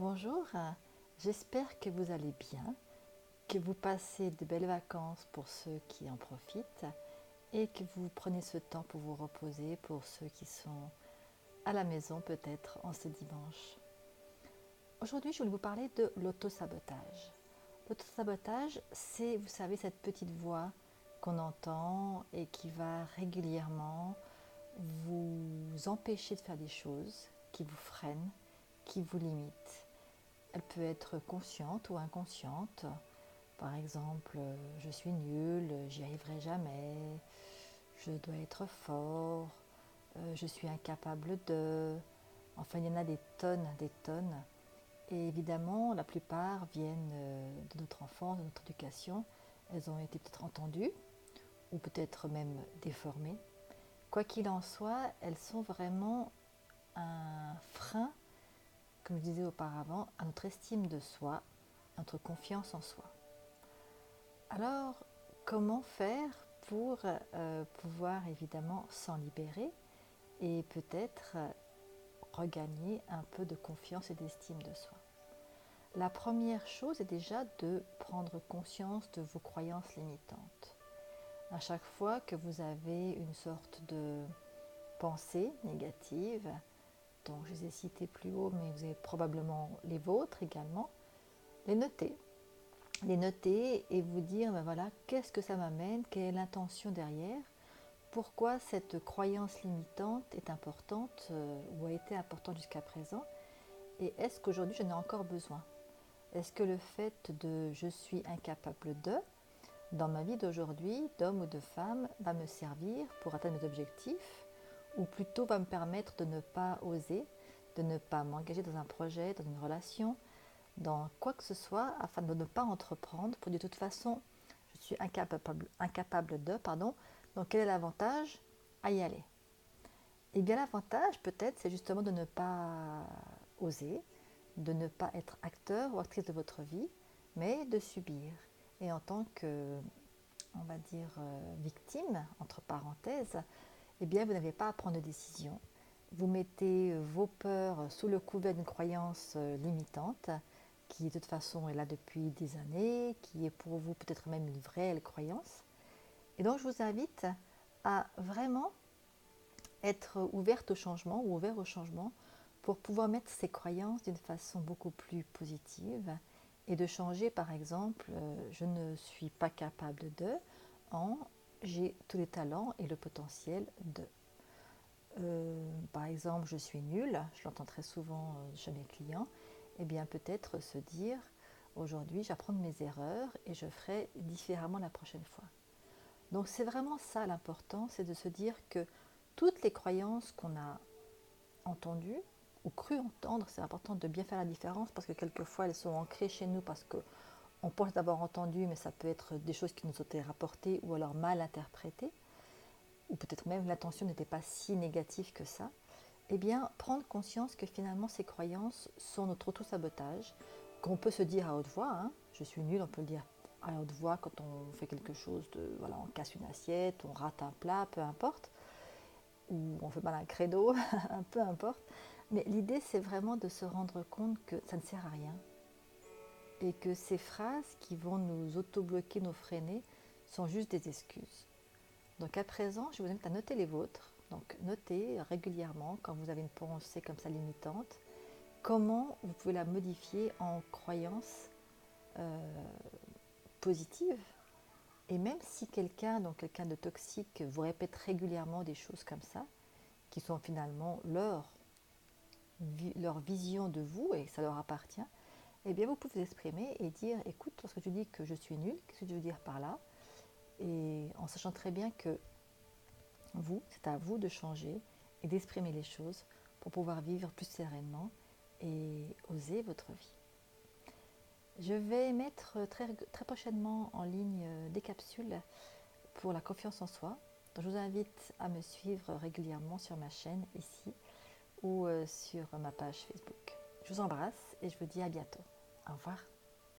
Bonjour, j'espère que vous allez bien, que vous passez de belles vacances pour ceux qui en profitent et que vous prenez ce temps pour vous reposer pour ceux qui sont à la maison peut-être en ce dimanche. Aujourd'hui, je voulais vous parler de l'autosabotage. L'autosabotage, c'est, vous savez, cette petite voix qu'on entend et qui va régulièrement vous empêcher de faire des choses, qui vous freinent, qui vous limitent. Elle peut être consciente ou inconsciente. Par exemple, je suis nulle, j'y arriverai jamais, je dois être fort, je suis incapable de. Enfin, il y en a des tonnes, des tonnes. Et évidemment, la plupart viennent de notre enfance, de notre éducation. Elles ont été peut-être entendues ou peut-être même déformées. Quoi qu'il en soit, elles sont vraiment un frein, comme je disais auparavant, à notre estime de soi, à notre confiance en soi. Alors, comment faire pour pouvoir évidemment s'en libérer et peut-être regagner un peu de confiance et d'estime de soi? La première chose est déjà de prendre conscience de vos croyances limitantes. À chaque fois que vous avez une sorte de pensée négative, dont je les ai citées plus haut, mais vous avez probablement les vôtres également, les noter. Les noter et vous dire, ben voilà, qu'est-ce que ça m'amène, quelle est l'intention derrière, pourquoi cette croyance limitante est importante ou a été importante jusqu'à présent, et est-ce qu'aujourd'hui j'en ai encore besoin? Est-ce que le fait de je suis incapable de, dans ma vie d'aujourd'hui, d'homme ou de femme, va me servir pour atteindre mes objectifs, ou plutôt va me permettre de ne pas oser, de ne pas m'engager dans un projet, dans une relation, dans quoi que ce soit, afin de ne pas entreprendre, pour de toute façon, je suis incapable de, pardon, donc quel est l'avantage à y aller? Eh bien l'avantage peut-être, c'est justement de ne pas oser, de ne pas être acteur ou actrice de votre vie, mais de subir. Et en tant que, on va dire, victime, entre parenthèses, eh bien vous n'avez pas à prendre de décision. Vous mettez vos peurs sous le couvert d'une croyance limitante, qui de toute façon est là depuis des années, qui est pour vous peut-être même une vraie croyance. Et donc je vous invite à vraiment être ouverte au changement ou ouvert au changement pour pouvoir mettre ces croyances d'une façon beaucoup plus positive et de changer par exemple je ne suis pas capable de en j'ai tous les talents et le potentiel de. Par exemple, je suis nulle, je l'entends très souvent chez mes clients, et bien peut-être se dire aujourd'hui j'apprends de mes erreurs et je ferai différemment la prochaine fois. Donc c'est vraiment ça l'important, c'est de se dire que toutes les croyances qu'on a entendues ou cru entendre, c'est important de bien faire la différence parce que quelquefois elles sont ancrées chez nous parce qu'on pense d'avoir entendu, mais ça peut être des choses qui nous ont été rapportées ou alors mal interprétées, ou peut-être même l'intention n'était pas si négative que ça. Eh bien, prendre conscience que finalement ces croyances sont notre auto-sabotage, qu'on peut se dire à haute voix, hein, je suis nulle, on peut le dire à haute voix quand on fait quelque chose de, voilà, on casse une assiette, on rate un plat, peu importe, ou on fait mal un credo, peu importe. Mais l'idée, c'est vraiment de se rendre compte que ça ne sert à rien et que ces phrases qui vont nous auto-bloquer, nous freiner, sont juste des excuses. Donc à présent, je vous invite à noter les vôtres. Donc notez régulièrement quand vous avez une pensée comme ça limitante, comment vous pouvez la modifier en croyance positive. Et même si quelqu'un, donc quelqu'un de toxique, vous répète régulièrement des choses comme ça, qui sont finalement leur vision de vous et ça leur appartient, eh bien vous pouvez vous exprimer et dire écoute, lorsque tu dis que je suis nulle, qu'est-ce que tu veux dire par là? Et en sachant très bien que vous, c'est à vous de changer et d'exprimer les choses pour pouvoir vivre plus sereinement et oser votre vie. Je vais mettre très prochainement en ligne des capsules pour la confiance en soi. Donc je vous invite à me suivre régulièrement sur ma chaîne ici ou sur ma page Facebook. Je vous embrasse et je vous dis à bientôt. Au revoir.